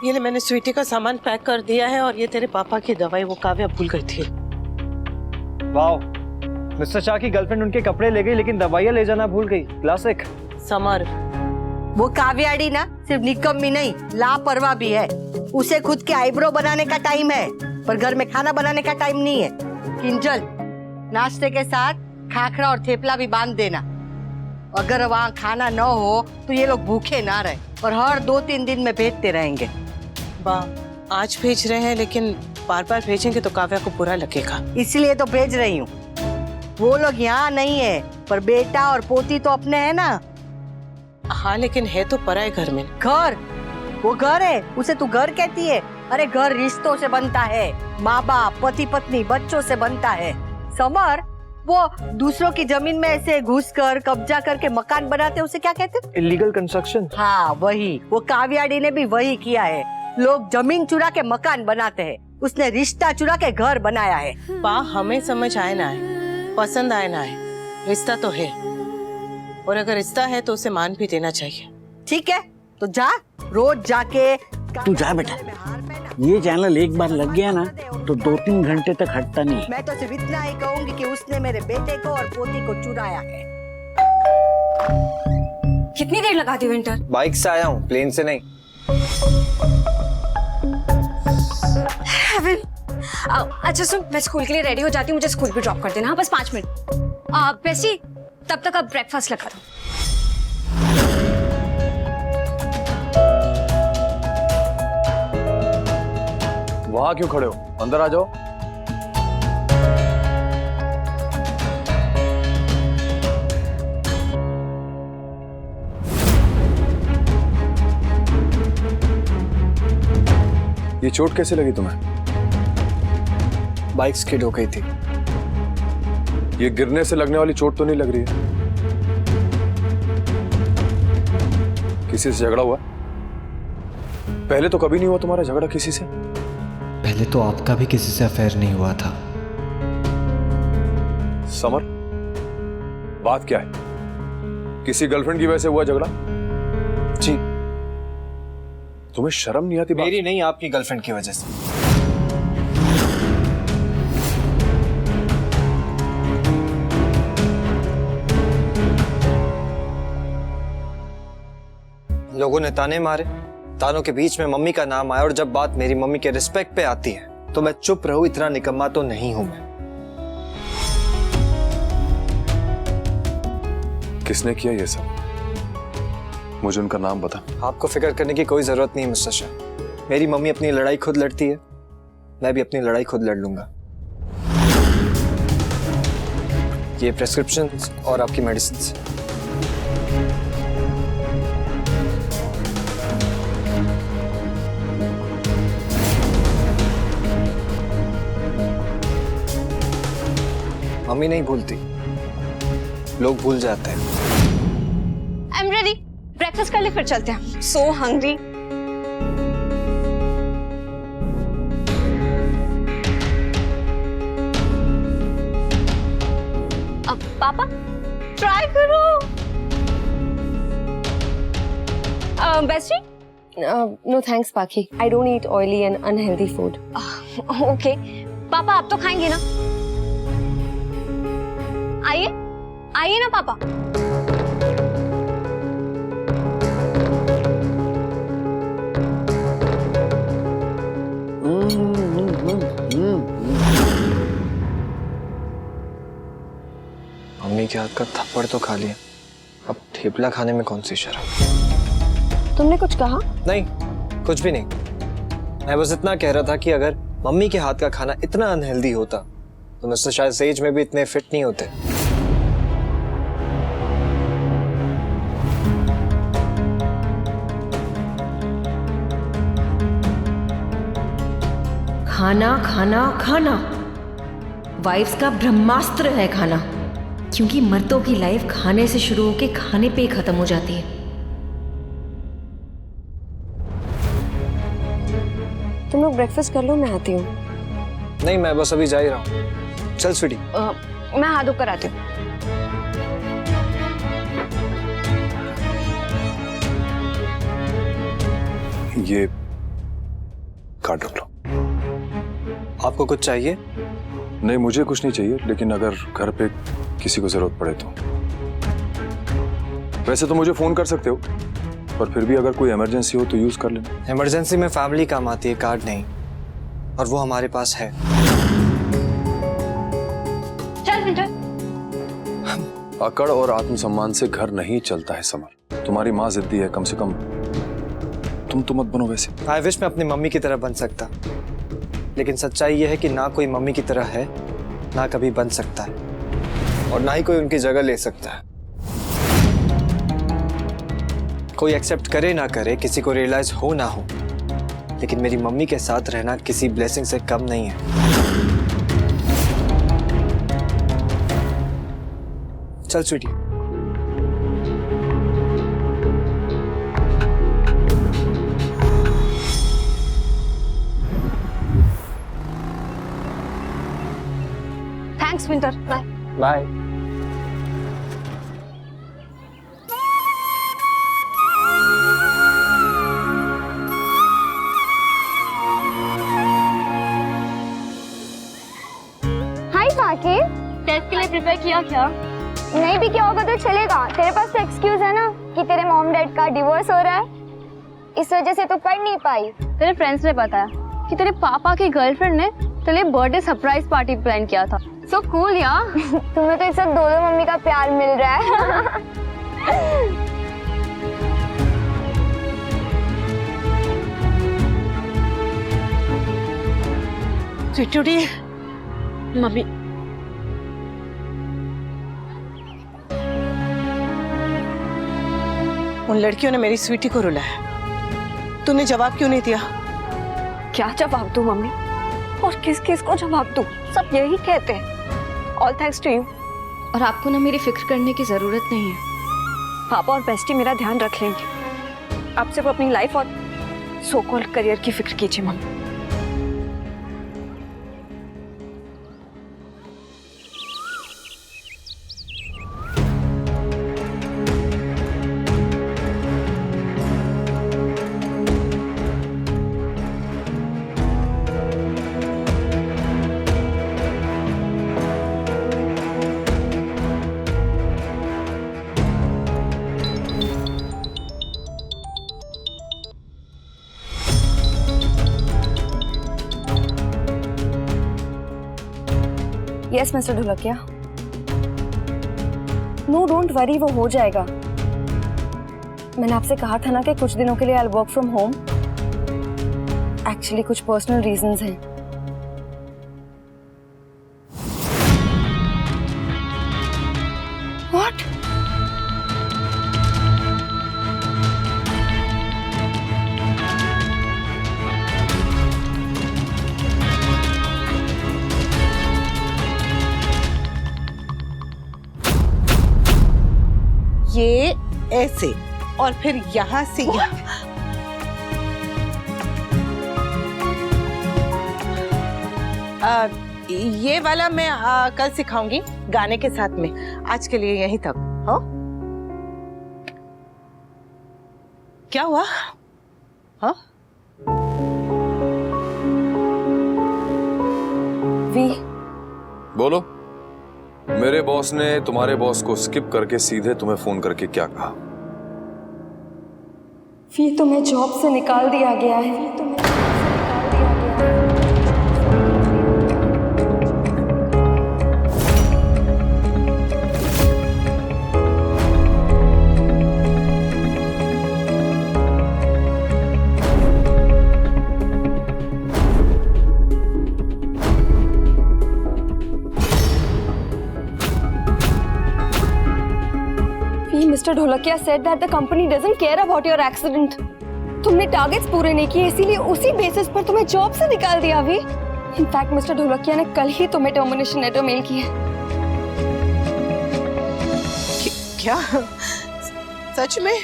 ये ले, मैंने स्वीटी का सामान पैक कर दिया है और ये तेरे पापा की दवाई, वो काव्या भूल गई थी। वाओ, मिस्टर शाह की गर्लफ्रेंड उनके कपड़े ले गई लेकिन दवाइयाँ ले जाना भूल गई। क्लासिक। समर, वो काव्याड़ी ना सिर्फ निकम्मी नहीं, लापरवाह भी है। उसे खुद के आईब्रो बनाने का टाइम है, पर घर में खाना बनाने का टाइम नहीं है। किंजल, नाश्ते के साथ खाखरा और थेपला भी बांध देना। अगर वहाँ खाना न हो तो ये लोग भूखे ना रहे और हर 2-3 दिन में भेजते रहेंगे। आज भेज रहे हैं लेकिन बार बार भेजेंगे तो काव्या को बुरा लगेगा, इसलिए तो भेज रही हूँ। वो लोग यहाँ नहीं है, पर बेटा और पोती तो अपने हैं ना। हाँ लेकिन है तो पराए घर में। घर, वो घर है, उसे तू घर कहती है? अरे घर रिश्तों से बनता है, माँ बाप, पति पत्नी, बच्चों से बनता है। समर, वो दूसरों की जमीन में ऐसे घुसकर कब्जा करके मकान बनाते हैं, उसे क्या कहते हैं? Illegal construction. हाँ वही, वो काव्याड़ी ने भी वही किया है। लोग जमीन चुरा के मकान बनाते हैं, उसने रिश्ता चुरा के घर बनाया है। हमें समझ आए ना आए, पसंद आए ना आए, रिश्ता तो है, और अगर रिश्ता है तो उसे मान भी देना चाहिए। ठीक है, तो जा, रोज जाके। तू जा बेटा, ये चैनल एक बार लग गया ना तो 2-3 घंटे तक हटता नहीं। मैं तो सिर्फ इतना ही कहूंगी कि उसने मेरे बेटे को और पोती को चुराया है। कितनी देर लगा दी विंटर? बाइक से आया हूँ, प्लेन से नहीं। अच्छा सुन, मैं स्कूल के लिए रेडी हो जाती हूँ, मुझे स्कूल भी ड्रॉप कर देना। हाँ बस 5 मिनट। बेसी, तब तक अब ब्रेकफास्ट लगा दो। वहां क्यों खड़े हो, अंदर आ जाओ। ये चोट कैसे लगी तुम्हें? बाइक स्किड हो गई थी। ये गिरने से लगने वाली चोट तो नहीं लग रही है? किसी से झगड़ा हुआ? पहले तो कभी नहीं हुआ तुम्हारा झगड़ा किसी से? पहले तो आपका भी किसी से अफेयर नहीं हुआ था। समर, बात क्या है? किसी गर्लफ्रेंड की वजह से हुआ झगड़ा? जी। तुम्हें शर्म नहीं आती? मेरी नहीं, आपकी गर्लफ्रेंड की वजह से। लोगों ने ताने मारे, तानों के बीच में मम्मी का नाम आया, और जब बात मेरी मम्मी के रिस्पेक्ट पे आती है तो मैं चुप रहूं, इतना निकम्मा तो नहीं हूं मैं। किसने किया ये सब? मुझे उनका नाम बता। आपको फिक्र करने की कोई जरूरत नहीं मिस्टर शाह। मेरी मम्मी अपनी लड़ाई खुद लड़ती है, मैं भी अपनी लड़ाई खुद लड़ लूंगा। ये प्रेस्क्रिप्शन और आपकी मेडिसिन। मम्मी नहीं भूलती, लोग भूल जाते हैं। आई एम रेडी, ब्रेकफास्ट कर ले फिर चलते हैं। So hungry. अब पापा ट्राई करो। Bestie? No thanks, Paki. I don't eat oily and unhealthy food. Okay पापा, आप तो खाएंगे ना? आइए आइए ना पापा। मम्मी के हाथ का थप्पड़ तो खा लिया, अब थेपला खाने में कौन सी शर्म। तुमने कुछ कहा? नहीं, कुछ भी नहीं। मैं बस इतना कह रहा था कि अगर मम्मी के हाथ का खाना इतना अनहेल्दी होता तो मिस्टर शायद सेज में भी इतने फिट नहीं होते। खाना खाना खाना वाइफ्स का ब्रह्मास्त्र है खाना, क्योंकि मर्दों की लाइफ खाने से शुरू होके खाने पे ही खत्म हो जाती है। तुम लोग ब्रेकफास्ट कर लो, मैं आती हूँ। नहीं, मैं बस अभी जा ही रहा हूँ। चल स्वीटी। मैं हाथ धोकर आती हूँ। कार्ड रख लो। आपको कुछ चाहिए? नहीं, मुझे कुछ नहीं चाहिए, लेकिन अगर घर पे किसी को जरूरत पड़े तो। वैसे तो मुझे फोन कर सकते हो, पर फिर भी अगर कोई इमरजेंसी हो तो यूज कर लेना। इमरजेंसी में फैमिली काम आती है, कार्ड नहीं, और वो हमारे पास है। चल विंटर। अकड़ और आत्मसम्मान से घर नहीं चलता है समर। तुम्हारी माँ जिद्दी है, कम से कम तुम तो मत बनो वैसे। आई विश मैं अपनी मम्मी की तरह बन सकता, लेकिन सच्चाई यह है कि ना कोई मम्मी की तरह है, ना कभी बन सकता है, और ना ही कोई उनकी जगह ले सकता है। कोई एक्सेप्ट करे ना करे, किसी को रियलाइज हो ना हो, लेकिन मेरी मम्मी के साथ रहना किसी ब्लेसिंग से कम नहीं है। चल sweetie. Thanks Winter, bye. Bye. Hi Pakhi, test के लिए प्रिपेयर किया क्या? नहीं भी किया होगा तो चलेगा। तेरे पास तो एक्सक्यूज है ना कि तेरे मॉम डैड का डिवोर्स हो रहा है, इस वजह से तू पढ़ नहीं पाई। तेरे फ्रेंड्स ने बताया कि तेरे पापा की गर्लफ्रेंड ने तेरे लिए बर्थडे सरप्राइज पार्टी प्लान किया था। सो कूल यार। तुम्हें तो इस वक्त दो मम्मी का प्यार मिल रहा है। स्वीटी, मम्मी उन लड़कियों ने मेरी स्वीटी को रुलाया, तूने जवाब क्यों नहीं दिया? क्या जवाब दूं मम्मी, और किस किस को जवाब दूं? सब यही कहते हैं ऑल थैंक्स टू यू। और आपको ना मेरी फिक्र करने की जरूरत नहीं है, पापा और बेस्टी मेरा ध्यान रख लेंगे। आप सिर्फ अपनी लाइफ और सो कॉल्ड करियर की फिक्र कीजिए mummy. Yes mister Dholakia. No don't worry, वो हो जाएगा। मैंने आपसे कहा था ना कि कुछ दिनों के लिए I work from home. Actually कुछ पर्सनल रीजंस हैं। व्हाट? ये ऐसे और फिर यहाँ से यहाँ। ये वाला मैं कल सिखाऊंगी गाने के साथ में। आज के लिए यहीं तक। हो? क्या हुआ? हाँ? वी बोलो। मेरे बॉस ने तुम्हारे बॉस को स्किप करके सीधे तुम्हें फोन करके क्या कहा? वी तुम्हें जॉब से निकाल दिया गया है। Mr. Dholakia said that the company doesn't care about your accident. तुमने टारगेट्स पूरे नहीं किए, इसीलिए उसी बेसिस पर तुम्हें जॉब से निकाल दिया अभी। इनफैक्ट मिस्टर ढोलकिया ने कल ही तुम्हें टर्मिनेशन लेटर मेल किया। क्या? सच में?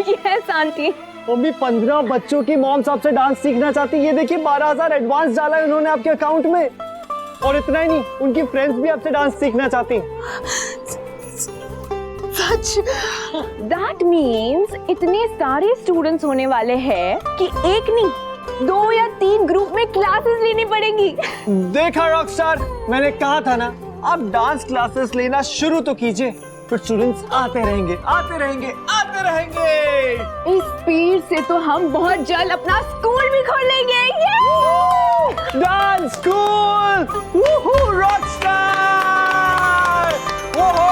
Yes aunty. मम्मी 15 बच्चों की मॉम आपसे डांस सीखना चाहती है। ये देखिए 12,000 एडवांस डाला है उन्होंने आपके अकाउंट में। और इतना ही नहीं, उनकी फ्रेंड्स भी आपसे डांस सीखना चाहती हैं। That means इतने सारे स्टूडेंट्स होने वाले हैं कि एक नहीं 2 या 3 ग्रुप में क्लासेस लेनी पड़ेंगी। देखा रॉकस्टार, मैंने कहा था ना, आप डांस क्लासेस लेना शुरू तो कीजिए, फिर स्टूडेंट्स आते रहेंगे आते रहेंगे आते रहेंगे। इस स्पीड से तो हम बहुत जल्द अपना स्कूल भी खोल लेंगे। Dance school, वूहू, Rockstar, वूहू।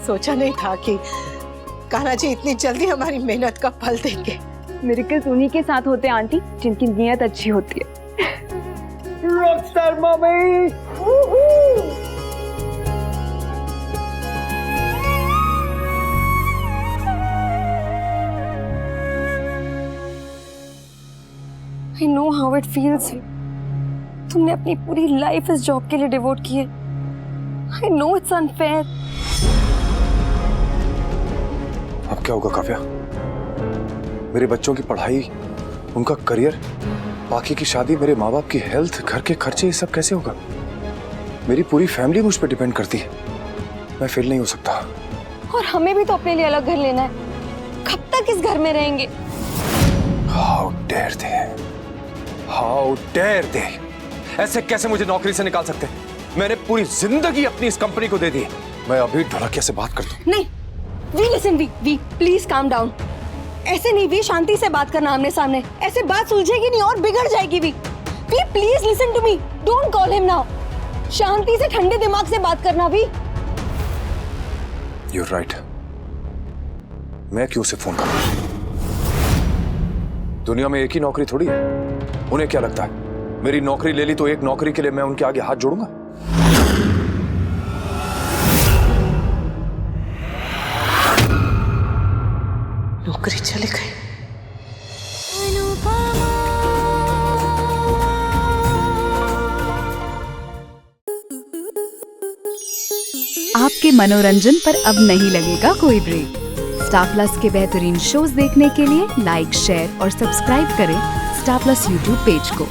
सोचा नहीं था कि कान्हा जी इतनी जल्दी हमारी मेहनत का फल देंगे। मिरेकल्स उन्हीं के साथ होते हैं आंटी, जिनकी नीयत अच्छी होती है। Rockstar mummy, वूहू। I know how it feels. तुमने अपनी पूरी लाइफ इस जॉब के लिए डिवोट की है। I know it's unfair. अब क्या होगा काव्या? मेरे बच्चों की पढ़ाई, उनका करियर, बाकी की शादी, मेरे माँ बाप की हेल्थ, घर के खर्चे, ये सब कैसे होगा? मेरी पूरी फैमिली मुझ पर डिपेंड करती है। मैं फेल नहीं हो सकता। और हमें भी तो अपने लिए अलग घर लेना है। कब तक इस घर में रहेंगे? How dare they? How dare they? ऐसे कैसे मुझे नौकरी से निकाल सकते? मैंने पूरी जिंदगी अपनी इस कंपनी को दे दी। मैं अभी ढोलकिया से बात करता हूँ। नहीं, we listen, we please calm down. ऐसे नहीं, वी शांति से बात करना आमने सामने। ऐसे बात सुलझेगी नहीं और बिगड़ जाएगी। वी please listen to me, don't call him now. शांति से ठंडे दिमाग से बात करना। वी You're right. मैं क्यों उसे फोन करूं? दुनिया में एक ही नौकरी थोड़ी है। उन्हें क्या लगता है मेरी नौकरी ले ली तो एक नौकरी के लिए मैं उनके आगे हाथ जोड़ूंगा? नौकरी चली गई। आपके मनोरंजन पर अब नहीं लगेगा कोई ब्रेक। स्टार प्लस के बेहतरीन शोज देखने के लिए लाइक, शेयर और सब्सक्राइब करें स्टार प्लस यूट्यूब पेज को।